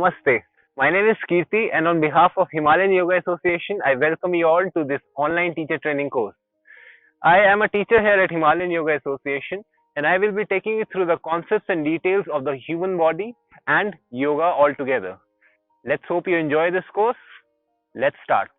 Namaste. My name is Kirti, and on behalf of Himalayan Yoga Association, I welcome you all to this online teacher training course. I am a teacher here at Himalayan Yoga Association, and I will be taking you through the concepts and details of the human body and yoga altogether. Let's hope you enjoy this course. Let's start.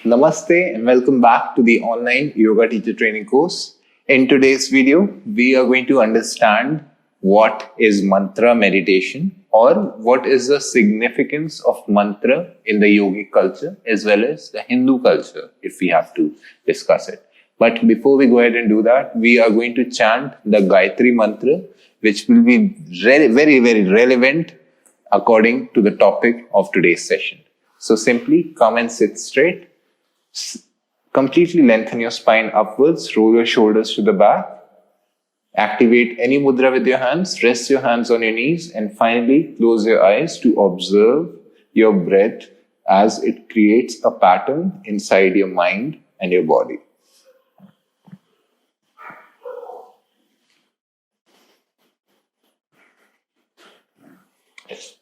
Namaste and welcome back to the online yoga teacher training course. In today's video, we are going to understand what is mantra meditation or what is the significance of mantra in the yogic culture as well as the Hindu culture if we have to discuss it. But before we go ahead and do that, we are going to chant the Gayatri mantra, which will be very, very relevant according to the topic of today's session. So simply come and sit straight. Completely lengthen your spine upwards, roll your shoulders to the back, activate any mudra with your hands, rest your hands on your knees, and finally close your eyes to observe your breath as it creates a pattern inside your mind and your body.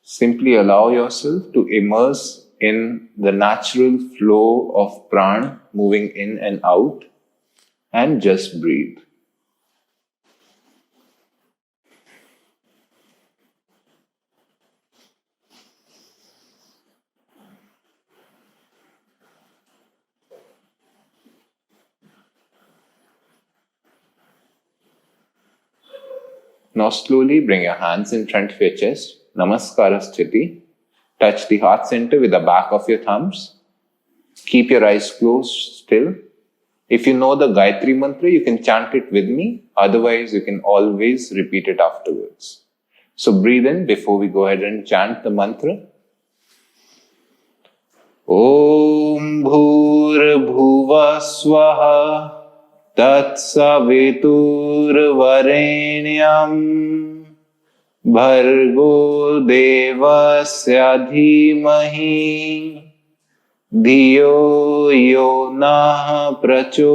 Simply allow yourself to immerse in the natural flow of prana moving in and out, and just breathe. Now slowly bring your hands in front of your chest, Namaskara Sthiti. Touch the heart center with the back of your thumbs. Keep your eyes closed still. If you know the Gayatri mantra, you can chant it with me. Otherwise, you can always repeat it afterwards. So breathe in before we go ahead and chant the mantra. Om Bhur Bhuva Swaha Tat Savitur Varenyam Bhargo Devasya Dhimahi Dhiyo Yo Nah Prachodayat.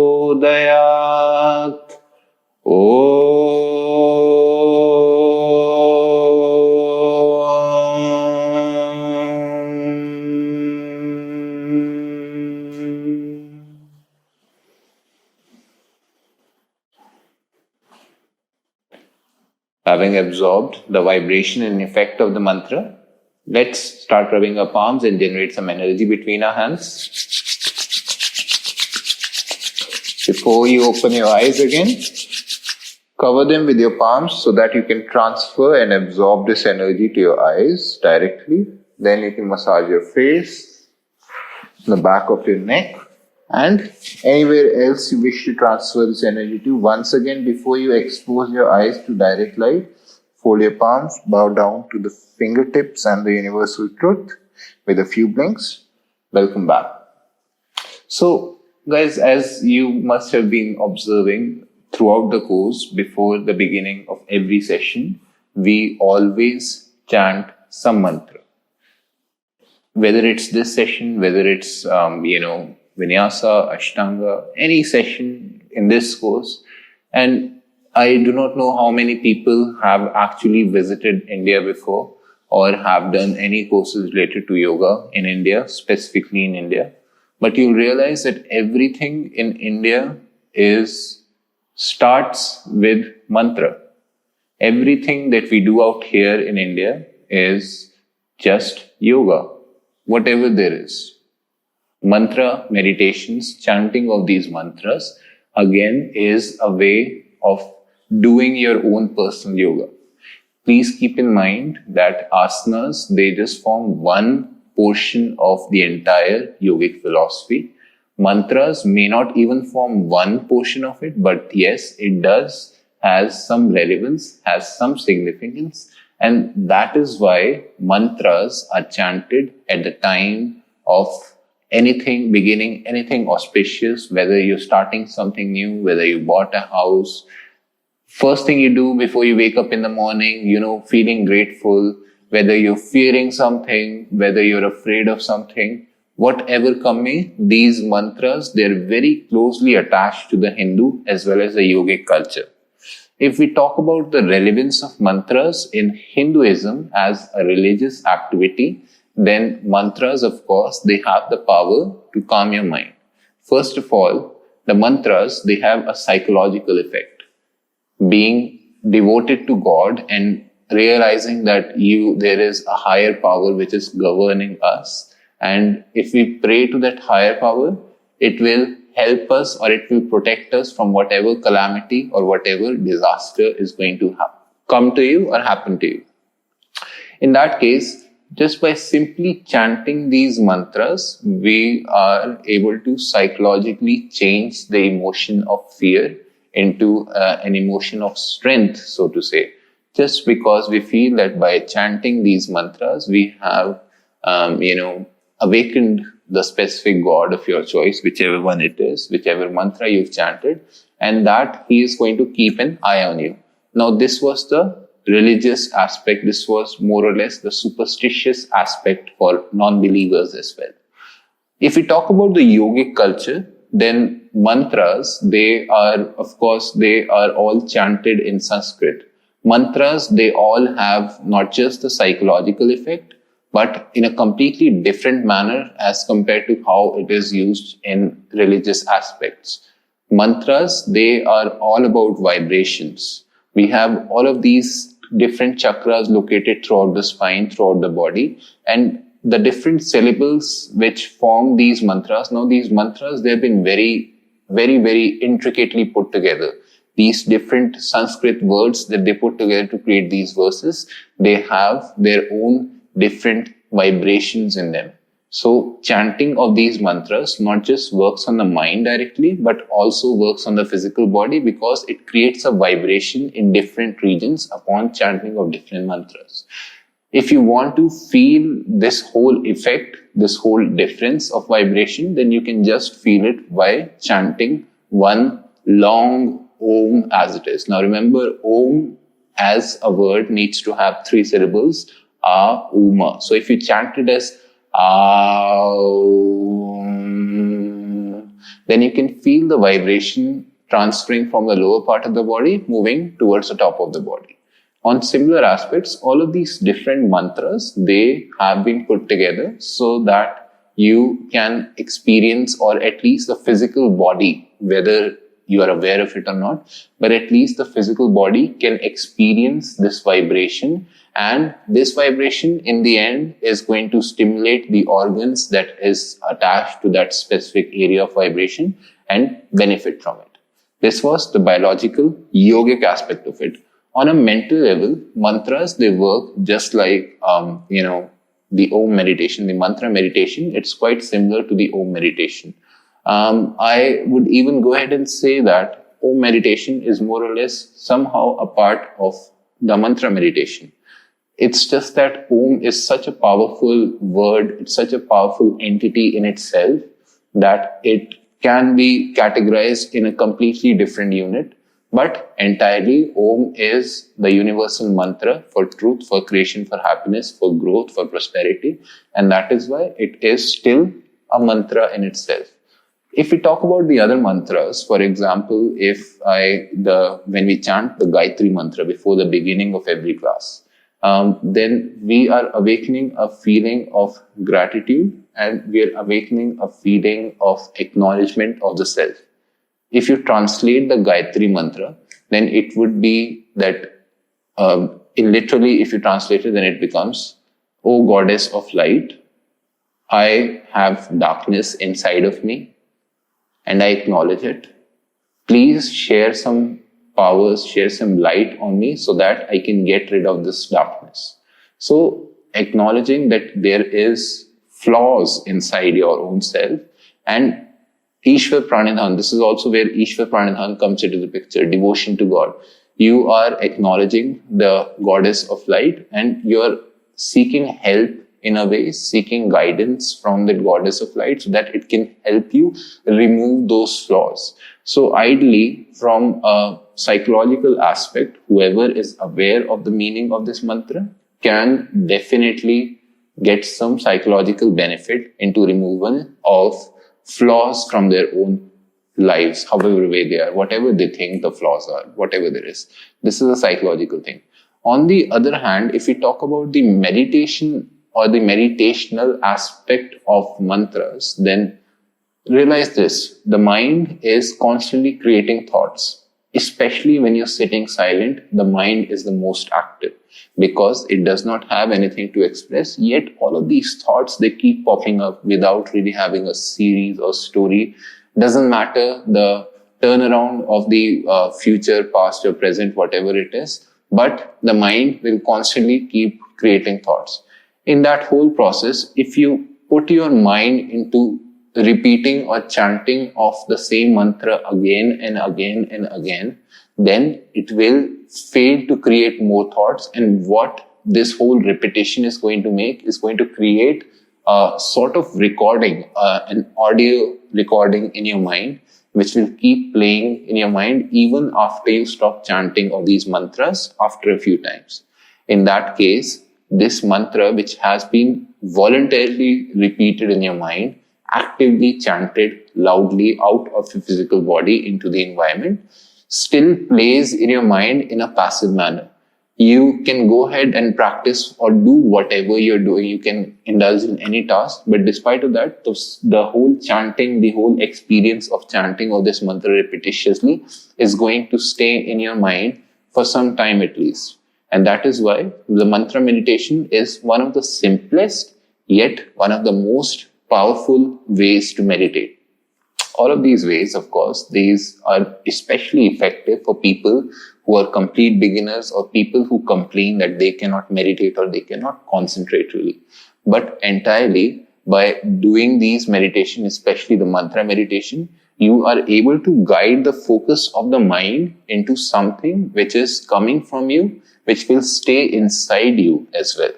Having absorbed the vibration and effect of the mantra, let's start rubbing our palms and generate some energy between our hands. Before you open your eyes again, cover them with your palms so that you can transfer and absorb this energy to your eyes directly. Then you can massage your face, the back of your neck, and anywhere else you wish to transfer this energy to. Once again, before you expose your eyes to direct light, fold your palms, bow down to the fingertips and the universal truth with a few blinks. Welcome back. So, guys, as you must have been observing throughout the course, before the beginning of every session, we always chant some mantra. Whether it's this session, whether it's, Vinyasa, Ashtanga, any session in this course. And I do not know how many people have actually visited India before or have done any courses related to yoga in India, specifically in India. But you'll realize that everything in India starts with mantra. Everything that we do out here in India is just yoga, whatever there is. Mantra meditations, chanting of these mantras, again, is a way of doing your own personal yoga. Please keep in mind that asanas, they just form one portion of the entire yogic philosophy. Mantras may not even form one portion of it, but yes, it has some relevance, has some significance, and that is why mantras are chanted at the time of anything beginning, anything auspicious, whether you're starting something new, whether you bought a house. First thing you do before you wake up in the morning, feeling grateful, whether you're fearing something, whether you're afraid of something, whatever come may, these mantras, they're very closely attached to the Hindu as well as the yogic culture. If we talk about the relevance of mantras in Hinduism as a religious activity, then mantras, of course, they have the power to calm your mind. First of all, the mantras, they have a psychological effect. Being devoted to God and realizing that there is a higher power which is governing us. And if we pray to that higher power, it will help us or it will protect us from whatever calamity or whatever disaster is going to come to you or happen to you. In that case, just by simply chanting these mantras, we are able to psychologically change the emotion of fear into an emotion of strength, so to say. Just because we feel that by chanting these mantras, we have, awakened the specific God of your choice, whichever one it is, whichever mantra you've chanted, and that he is going to keep an eye on you. Now, this was the religious aspect. This was more or less the superstitious aspect for non-believers as well. If we talk about the yogic culture, then mantras, they are all chanted in Sanskrit. Mantras, they all have not just the psychological effect, but in a completely different manner as compared to how it is used in religious aspects. Mantras, they are all about vibrations. We have all of these different chakras located throughout the spine, throughout the body, and the different syllables which form these mantras. Now, these mantras, they have been very, very, very intricately put together. These different Sanskrit words that they put together to create these verses, they have their own different vibrations in them. So chanting of these mantras not just works on the mind directly, but also works on the physical body because it creates a vibration in different regions upon chanting of different mantras. If you want to feel this whole effect, this whole difference of vibration, then you can just feel it by chanting one long Om as it is. Now remember, Om as a word needs to have 3 syllables, Uma. So if you chant it as then you can feel the vibration transferring from the lower part of the body, moving towards the top of the body. On similar aspects, all of these different mantras, they have been put together so that you can experience, or at least the physical body, whether you are aware of it or not, but at least the physical body can experience this vibration. And this vibration in the end is going to stimulate the organs that is attached to that specific area of vibration and benefit from it. This was the biological yogic aspect of it. On a mental level, mantras, they work just like, the Om meditation, the mantra meditation. It's quite similar to the Om meditation. I would even go ahead and say that Om meditation is more or less somehow a part of the mantra meditation. It's just that Om is such a powerful word, it's such a powerful entity in itself that it can be categorized in a completely different unit. But entirely, Om is the universal mantra for truth, for creation, for happiness, for growth, for prosperity. And that is why it is still a mantra in itself. If we talk about the other mantras, for example, when we chant the Gayatri mantra before the beginning of every class, then we are awakening a feeling of gratitude and we are awakening a feeling of acknowledgement of the self. If you translate the Gayatri mantra, then it would be that, literally, if you translate it, then it becomes, O Goddess of Light, I have darkness inside of me and I acknowledge it. Please share some powers, share some light on me so that I can get rid of this darkness. So acknowledging that there is flaws inside your own self, and Ishwar Pranidhan, this is also where Ishwar Pranidhan comes into the picture, devotion to God. You are acknowledging the goddess of light and you're seeking help in a way, seeking guidance from the goddess of light so that it can help you remove those flaws. So ideally, from a psychological aspect, whoever is aware of the meaning of this mantra can definitely get some psychological benefit into removal of flaws from their own lives, however way they are, whatever they think the flaws are, whatever there is. This is a psychological thing. On the other hand, if we talk about the meditation or the meditational aspect of mantras, then realize this: the mind is constantly creating thoughts. Especially when you're sitting silent, the mind is the most active because it does not have anything to express. Yet all of these thoughts, they keep popping up without really having a series or story. Doesn't matter the turnaround of the future, past or present, whatever it is, but the mind will constantly keep creating thoughts. In that whole process, if you put your mind into repeating or chanting of the same mantra again and again and again, then it will fail to create more thoughts. And what this whole repetition is going to make is going to create a sort of recording, an audio recording in your mind, which will keep playing in your mind even after you stop chanting of these mantras after a few times. In that case, this mantra, which has been voluntarily repeated in your mind, actively chanted loudly out of your physical body into the environment, still plays in your mind in a passive manner. You can go ahead and practice or do whatever you're doing. You can indulge in any task, but despite of that, the whole chanting, the whole experience of chanting of this mantra repetitiously is going to stay in your mind for some time at least. And that is why the mantra meditation is one of the simplest, yet one of the most powerful ways to meditate. All of these ways, of course, these are especially effective for people who are complete beginners or people who complain that they cannot meditate or they cannot concentrate really. But entirely by doing these meditation, especially the mantra meditation, you are able to guide the focus of the mind into something which is coming from you, which will stay inside you as well.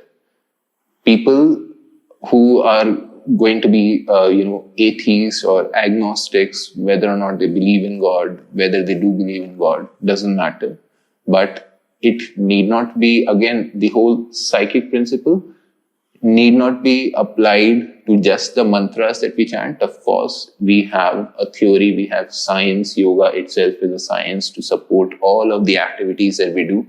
People who are going to be, atheists or agnostics, whether or not they believe in God, whether they do believe in God, doesn't matter. But it need not be, again, the whole psychic principle need not be applied to just the mantras that we chant. Of course, we have a theory, we have science. Yoga itself is a science to support all of the activities that we do.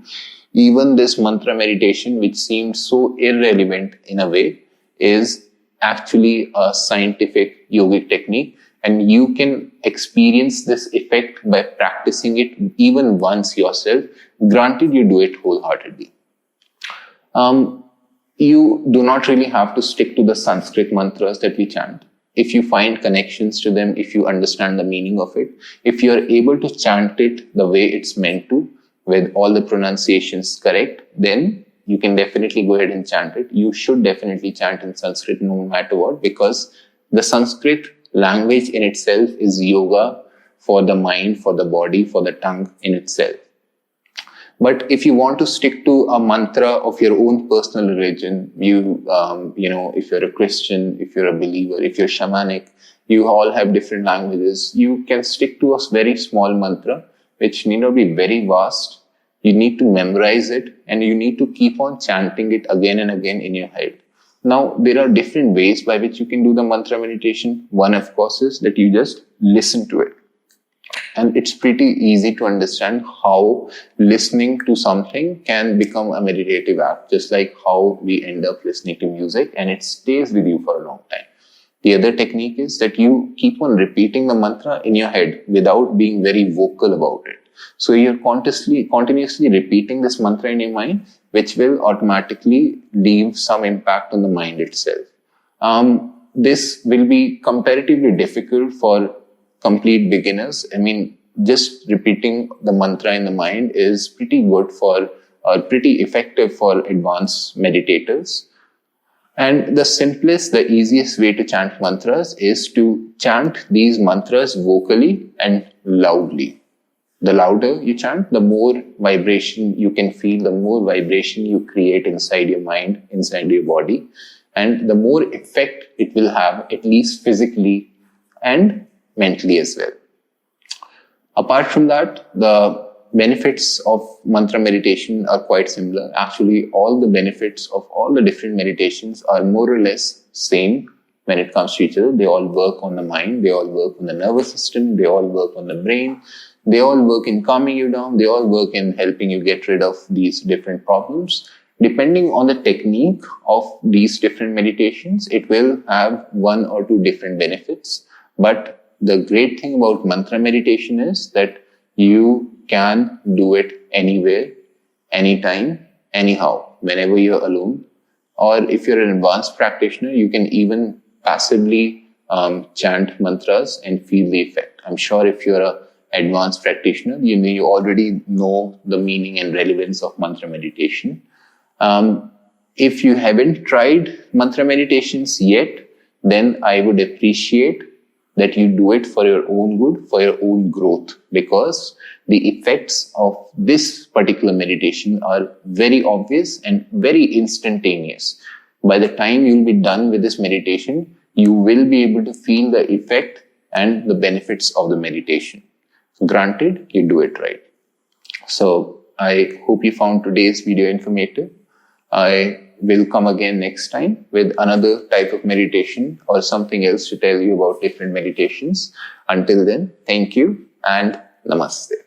Even this mantra meditation, which seems so irrelevant in a way, is actually a scientific yogic technique, and you can experience this effect by practicing it even once yourself, granted you do it wholeheartedly. You do not really have to stick to the Sanskrit mantras that we chant. If you find connections to them, if you understand the meaning of it, if you are able to chant it the way it's meant to, with all the pronunciations correct, then you can definitely go ahead and chant it. You should definitely chant in Sanskrit no matter what, because the Sanskrit language in itself is yoga for the mind, for the body, for the tongue in itself. But if you want to stick to a mantra of your own personal religion, if you're a Christian, if you're a believer, if you're shamanic, you all have different languages. You can stick to a very small mantra, which need not be very vast. You need to memorize it and you need to keep on chanting it again and again in your head. Now, there are different ways by which you can do the mantra meditation. One, of course, is that you just listen to it. And it's pretty easy to understand how listening to something can become a meditative act, just like how we end up listening to music and it stays with you for a long time. The other technique is that you keep on repeating the mantra in your head without being very vocal about it. So you're continuously repeating this mantra in your mind, which will automatically leave some impact on the mind itself. This will be comparatively difficult for complete beginners. I mean, just repeating the mantra in the mind is pretty good pretty effective for advanced meditators. And the simplest, the easiest way to chant mantras is to chant these mantras vocally and loudly. The louder you chant, the more vibration you can feel, the more vibration you create inside your mind, inside your body, and the more effect it will have, at least physically and mentally as well. Apart from that, the benefits of mantra meditation are quite similar. Actually, all the benefits of all the different meditations are more or less same. when it comes to each other. They all work on the mind, they all work on the nervous system, they all work on the brain, they all work in calming you down, they all work in helping you get rid of these different problems. Depending on the technique of these different meditations, it will have one or two different benefits. But the great thing about mantra meditation is that you can do it anywhere, anytime, anyhow, whenever you're alone. Or if you're an advanced practitioner, you can even passively chant mantras and feel the effect. I'm sure if you're an advanced practitioner, you already know the meaning and relevance of mantra meditation. If you haven't tried mantra meditations yet, then I would appreciate that you do it for your own good, for your own growth, because the effects of this particular meditation are very obvious and very instantaneous. By the time you'll be done with this meditation, you will be able to feel the effect and the benefits of the meditation. Granted, you do it right. So I hope you found today's video informative. I will come again next time with another type of meditation or something else to tell you about different meditations. Until then, thank you and namaste.